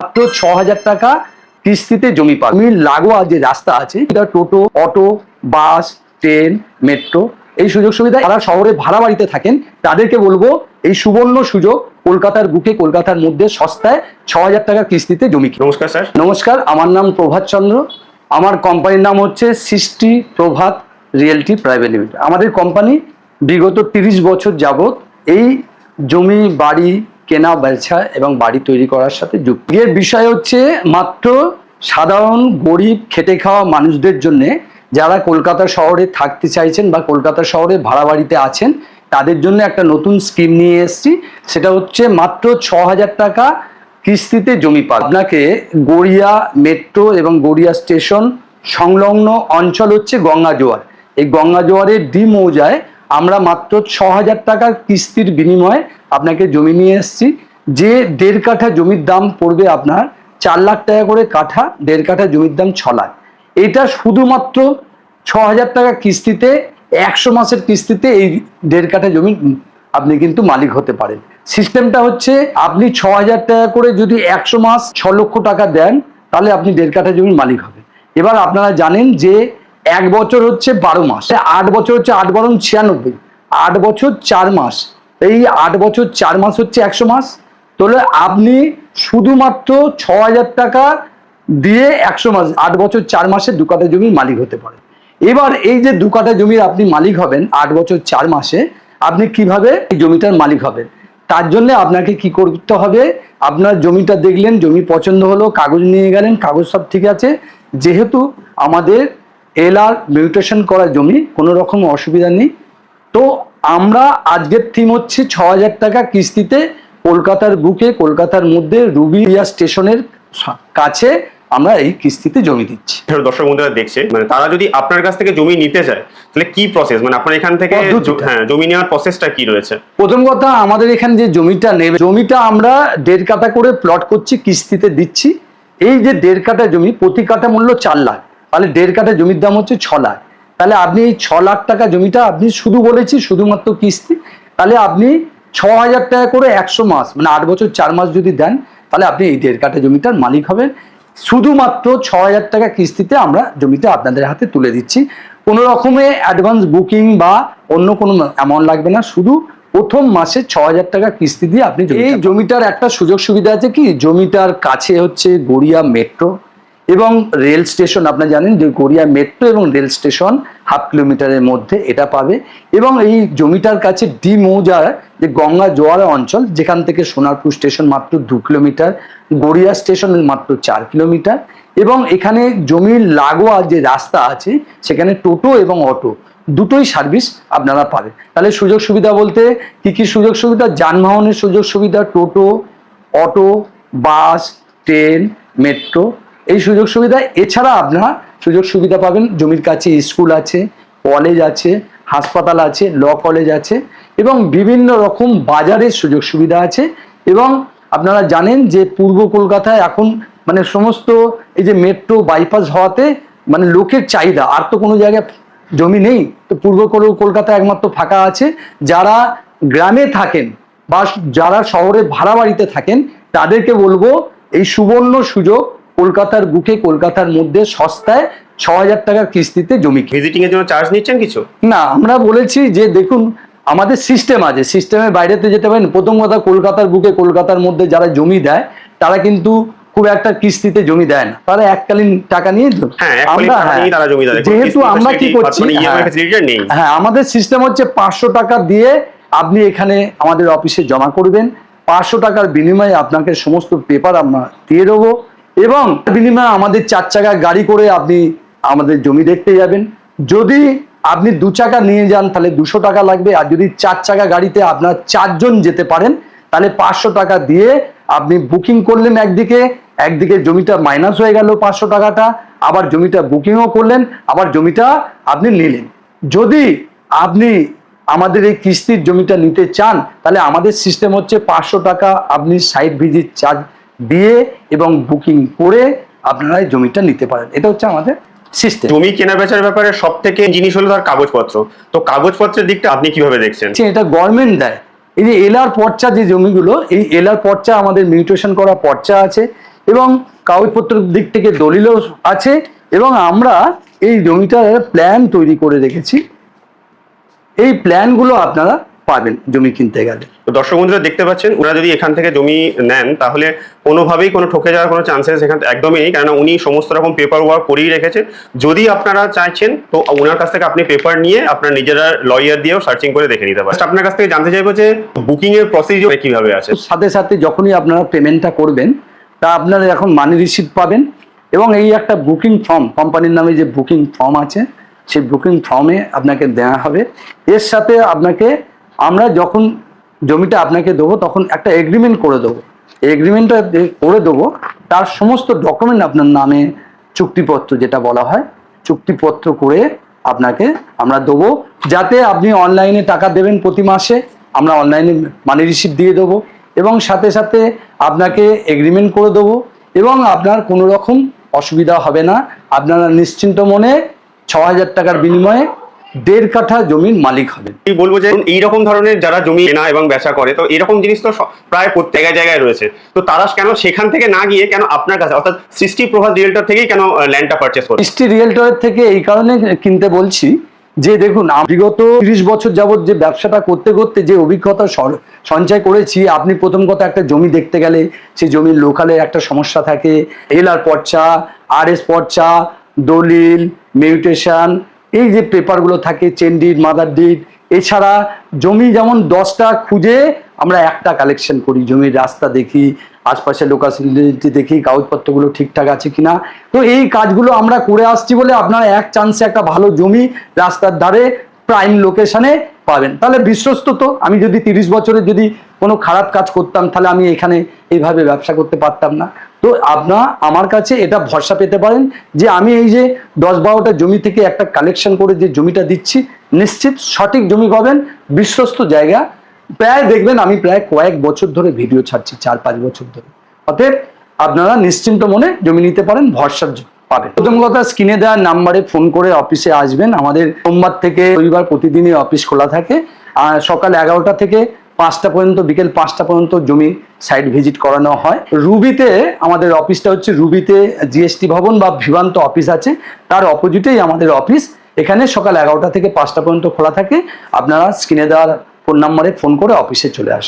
মাত্র ৬,০০০ টাকা কিস্তিতে জমি পাবে। জমির লাগোয়া যে রাস্তা আছে, এটা টোটো, অটো, বাস, ট্রেন, মেট্রো, এই সুযোগ সুবিধা যারা শহরে ভাড়া বাড়িতে থাকেন তাদেরকে বলবো এই সুবর্ণ সুযোগ, কলকাতার বুকে, কলকাতার মধ্যে সস্তায় ৬,০০০ টাকা কিস্তিতে জমি। নমস্কার স্যার। নমস্কার, আমার নাম প্রভাত চন্দ্র। আমার কোম্পানির নাম হচ্ছে সৃষ্টি প্রভাত রিয়েলটি প্রাইভেট লিমিটেড। আমাদের কোম্পানি বিগত ৩০ বছর যাবত এই জমি বাড়ি কেনা বেচা এবং বাড়ি তৈরি করার সাথে যুক্ত। এর বিষয় হচ্ছে মাত্র সাধারণ গরিব খেটে খাওয়া মানুষদের জন্য, যারা কলকাতা শহরে থাকতে চাইছেন বা কলকাতা শহরে ভাড়া বাড়িতে আছেন, তাদের জন্য একটা নতুন স্কিম নিয়ে এসেছি। সেটা হচ্ছে মাত্র ৬,০০০ টাকা কিস্তিতে জমি পাবেন। আপনাকে গড়িয়া মেট্রো এবং গড়িয়া স্টেশন সংলগ্ন অঞ্চল হচ্ছে গঙ্গা জোয়ার। এই গঙ্গা জোয়ারের ডি মৌজায় আমরা মাত্র ৬,০০০ টাকার কিস্তির বিনিময়ে আপনাকে জমি নিয়ে এসেছি। যে ১.৫ কাঠা জমির দাম পড়বে আপনার ৪ লাখ টাকা করে কাঠা, ১.৫ কাঠা জমির দাম ৬ লাখ। এটা শুধুমাত্র ৬,০০০ টাকা কিস্তিতে, ১০০ মাসের কিস্তিতে এই ১.৫ কাঠা জমি আপনি কিন্তু মালিক হতে পারেন। সিস্টেমটা হচ্ছে আপনি ৬,০০০ টাকা করে যদি ১০০ মাস ৬ লক্ষ টাকা দেন, তাহলে আপনি ১.৫ কাঠা জমির মালিক হবেন। এবার আপনারা জানেন যে ১ বছর হচ্ছে ১২ মাস, ৮ বছর হচ্ছে ৮ বরং ৯৬, ৮ বছর ৪ মাস, এই ৮ বছর ৪ মাস হচ্ছে ১০০ মাস। তাহলে আপনি শুধুমাত্র ৬,০০০ টাকা দিয়ে ১০০ মাস, ৮ বছর ৪ মাসে ২ কাঠা জমির মালিক হতে পারেন। এবার এই যে ২ কাঠা জমির আপনি মালিক হবেন ৮ বছর ৪ মাসে, আপনি কিভাবে এই জমিটার মালিক হবেন? তার জন্য আপনাকে কি করতে হবে? আপনার জমিটা দেখলেন, জমি পছন্দ হলো, কাগজ নিয়ে গেলেন, কাগজ সব ঠিক আছে। যেহেতু আমাদের এলআর মিউটেশন করা জমি, কোনো রকম অসুবিধা নেই। তো আমরা আজকের থিম হচ্ছে ৬,০০০ টাকা কিস্তিতে কলকাতার বুকে, কলকাতার মধ্যে রুবিয়া স্টেশনের কাছে আমরা এই কিস্তিতে জমি দিচ্ছি। দর্শক বন্ধুরা দেখছে, মানে তারা যদি আপনার কাছ থেকে জমি নিতে চায় তাহলে কি প্রসেস, মানে আপনার এখান থেকে জমি নেওয়ার প্রসেসটা কি রয়েছে? প্রথম কথা, আমাদের এখানে যে জমিটা নেবে, জমিটা আমরা ১.৫ কাঠা করে প্লট করছি, কিস্তিতে দিচ্ছি। এই যে ১.৫ কাঠা জমি, প্রতি কাঠা মূল্য ৪ লাখ, তাহলে ১.৫ কাঠা জমির দাম হচ্ছে ৬ লাখ। তাহলে আপনি এই ৬ লাখ টাকা জমিটা আপনি শুধু বলেছি শুধুমাত্র কিস্তি, তাহলে আপনি ৬,০০০ টাকা করে ১০০ মাস মানে ৮ বছর ৪ মাস যদি দেন, তাহলে আপনি এই ১.৫ কাঠা জমিটার মালিক হবেন। শুধুমাত্র ৬,০০০ টাকা কিস্তিতে আমরা জমিটা আপনাদের হাতে তুলে দিচ্ছি। কোনো রকমে অ্যাডভান্স বুকিং বা অন্য কোনো অ্যামাউন্ট লাগবে না, শুধু প্রথম মাসে ৬,০০০ টাকা কিস্তি দিয়ে আপনি এই জমিটার একটা সুযোগ সুবিধা আছে কি, জমিটার কাছে হচ্ছে গড়িয়া মেট্রো এবং রেল স্টেশন। আপনারা জানেন যে গড়িয়া মেট্রো এবং রেল স্টেশন হাফ কিলোমিটারের মধ্যে এটা পাবে। এবং এই জমিটার কাছে ডি মৌজার যে গঙ্গা জোয়ারা অঞ্চল, যেখান থেকে সোনারপুর স্টেশন মাত্র ২ কিলোমিটার, গড়িয়া স্টেশন মাত্র ৪ কিলোমিটার। এবং এখানে জমির লাগোয়া যে রাস্তা আছে, সেখানে টোটো এবং অটো দুটোই সার্ভিস আপনারা পাবেন। তাহলে সুযোগ সুবিধা বলতে কি কি সুযোগ সুবিধা? যানবাহনের সুযোগ সুবিধা, টোটো, অটো, বাস, ট্রেন, মেট্রো, এই সুযোগ সুবিধা। এছাড়া আপনারা সুযোগ সুবিধা পাবেন, জমির কাছে স্কুল আছে, কলেজ আছে, হাসপাতাল আছে, ল কলেজ আছে এবং বিভিন্ন রকম বাজারের সুযোগ সুবিধা আছে। এবং আপনারা জানেন যে পূর্ব কলকাতায় এখন মানে সমস্ত এই যে মেট্রো বাইপাস হওয়াতে মানে লোকের চাহিদা, আর তো কোনো জায়গায় জমি নেই, তো পূর্ব কলকাতা একমাত্র ফাঁকা আছে। যারা গ্রামে থাকেন বা যারা শহরে ভাড়া বাড়িতে থাকেন, তাদেরকে বলবো এই সুবর্ণ সুযোগ, কলকাতার বুকে, কলকাতার মধ্যে সস্তায় ৬,০০০ টাকার কিস্তিতে জমি। ভিজিটিং এর জন্য চার্জ নিচ্ছেন কিছু? না, আমরা বলেছি যে দেখুন আমাদের সিস্টেম আছে, সিস্টেমের বাইরেতে যেতে পারেন। প্রথম কথা, কলকাতার বুকে, কলকাতার মধ্যে যারা জমি দেয় তারা কিন্তু খুব একটা কিস্তিতে জমি দেয় না, তারা এককালীন টাকা নিয়ে যেহেতু আমরা কি করছি, হ্যাঁ আমাদের সিস্টেম হচ্ছে ৫০০ টাকা দিয়ে আপনি এখানে আমাদের অফিসে জমা করবেন। ৫০০ টাকার বিনিময়ে আপনাকে সমস্ত পেপার আমরা দিয়ে দেবো এবং বিনিময়ে আমাদের ৪ চাকা গাড়ি করে আপনি আমাদের জমি দেখতে যাবেন। যদি আপনি ২ চাকা নিয়ে যান তাহলে ২০০ টাকা লাগবে, আর যদি ৪ চাকা গাড়িতে আপনার ৪ জন যেতে পারেন তাহলে ৫০০ টাকা দিয়ে আপনি বুকিং করলেন, একদিকে জমিটা মাইনাস হয়ে গেল ৫০০ টাকাটা, আবার জমিটা বুকিংও করলেন, আবার জমিটা আপনি নিলেন। যদি আপনি আমাদের এই কিস্তির জমিটা নিতে চান, তাহলে আমাদের সিস্টেম হচ্ছে ৫০০ টাকা আপনি সাইট ভিজিট চার্জ দিয়ে এবং বুকিং করে আপনারা এই জমিটা নিতে পারেন। এটা হচ্ছে আমাদের সিস্টেম। জমি কেনা বেচার ব্যাপারে সব থেকে জিনিস হলো তার কাগজপত্র। তো কাগজপত্রের দিকটা আপনি কিভাবে দেখছেন? এটা গভর্নমেন্ট দেয়। এই যে এলআর পর্চা যে জমিগুলো, এই এলআর পর্চা আমাদের মিউটেশন করা পর্চা আছে এবং কাগজপত্রের দিক থেকে দলিলও আছে, এবং আমরা এই জমিটার প্ল্যান তৈরি করে রেখেছি। এই প্ল্যানগুলো আপনারা পাবেন জমি কিনতে গেলে। তো দর্শক বন্ধুরা দেখতে পাচ্ছেন, ওরা যদি এখান থেকে জমি নেন তাহলে কোনোভাবেই কোনো ঠকে যাওয়ার কোনো চান্সেস এখানে একদমই নেই, কেননা উনি সমস্ত রকম পেপার ওয়ার্ক করেই রেখেছেন। যদি আপনারা চাইছেন তো ওনার কাছ থেকে আপনি পেপার নিয়ে আপনার নিজেরা লয়ার দিয়েও সার্চিং করে দেখে নিতে পারেন। আপনার কাছ থেকে জানতে চাইবো যে বুকিং এর প্রসিডিওর কিভাবে আছে। সাথে সাথে যখনই আপনারা পেমেন্টটা করবেন তা আপনারা এখন মানি রিসিপ্ট পাবেন, এবং এই একটা বুকিং ফর্ম, কোম্পানির নামে যে বুকিং ফর্ম আছে সেই বুকিং ফর্মে আপনাকে দেওয়া হবে। এর সাথে আপনাকে আমরা যখন জমিটা আপনাকে দেবো তখন একটা এগ্রিমেন্ট করে দেবো। এগ্রিমেন্টটা করে দেবো, তার সমস্ত ডকুমেন্ট আপনার নামে, চুক্তিপত্র যেটা বলা হয়, চুক্তিপত্র করে আপনাকে আমরা দেবো, যাতে আপনি অনলাইনে টাকা দেবেন প্রতি মাসে, আমরা অনলাইনে মানি রিসিপ্ট দিয়ে দেবো, এবং সাথে সাথে আপনাকে এগ্রিমেন্ট করে দেবো, এবং আপনার কোনো রকম অসুবিধা হবে না। আপনারা নিশ্চিন্ত মনে 6,000 টাকার বিনিময়ে 1.5 কাঠা জমির মালিক হবেন। আমি বলবো যে এইরকম ধরনের যারা জমি কেনা এবং বেচা করে, তো এরকম জিনিস তো প্রায় প্রত্যেক জায়গায় রয়েছে, তো তারা কেন সেখান থেকে না গিয়ে কেন আপনার কাছে অর্থাৎ সৃষ্টি প্রভাত রিয়েলটর থেকেই কেন ল্যান্ডটা পারচেস করে? সৃষ্টি রিয়েলটরের থেকে এই কারণে কিনতে বলছি যে দেখুন, বিগত 30 বছর যাবত যে ব্যবসাটা করতে করতে যে অভিজ্ঞতা সঞ্চয় করেছি। আপনি প্রথম কথা, একটা জমি দেখতে গেলে সেই জমির লোকালে একটা সমস্যা থাকে, এলআর পর্চা, আরএস পর্চা, দলিল, মিউটেশন, এই যে পেপারগুলো থাকে, চেন ডিড, মাদার ডিড। এছাড়া জমি যেমন 10টা খুঁজে আমরা একটা কালেকশন করি, জমির রাস্তা দেখি, আশপাশে লোকালিটি দেখি, কাগজপত্রগুলো ঠিকঠাক আছে কিনা। তো এই কাজগুলো আমরা করে আসছি বলে আপনারা এক চান্সে একটা ভালো জমি রাস্তার ধারে প্রাইম লোকেশনে পাবেন। তাহলে বিশ্বস্ত তো। আমি যদি 30 বছরে যদি কোনো খারাপ কাজ করতাম তাহলে আমি এখানে এইভাবে ব্যবসা করতে পারতাম না। তো আপনারা আমার কাছে এটা ভরসা পেতে পারেন যে আমি এই যে 10-12টা জমি থেকে একটা কালেকশন করে যে জমিটা দিচ্ছি, নিশ্চিত সঠিক জমি পাবেন, বিশ্বস্ত জায়গা। প্রায় দেখবেন আমি প্রায় কয়েক বছর ধরে ভিডিও ছাড়ছি, 4-5 বছর ধরে। অতএব আপনারা নিশ্চিন্ত মনে জমি নিতে পারেন, ভরসা পাবেন। প্রথম কথা, স্ক্রিনে দেওয়া নাম্বারে ফোন করে অফিসে আসবেন। আমাদের সোমবার থেকে রবিবার প্রতিদিনই অফিস খোলা থাকে, আর সকাল 11টা থেকে 5টা পর্যন্ত, বিকেল 5টা পর্যন্ত জমি সাইট ভিজিট করানো হয়। রুবিতে আমাদের অফিসটা হচ্ছে, রুবিতে জিএসটি ভবন বা ভিভান্ত অফিস আছে, তার অপোজিটেই আমাদের অফিস। এখানে সকাল 11টা থেকে 5টা পর্যন্ত খোলা থাকে। আপনারা স্ক্রিনে দেওয়ার ফোন নাম্বারে ফোন করে অফিসে চলে আসুন।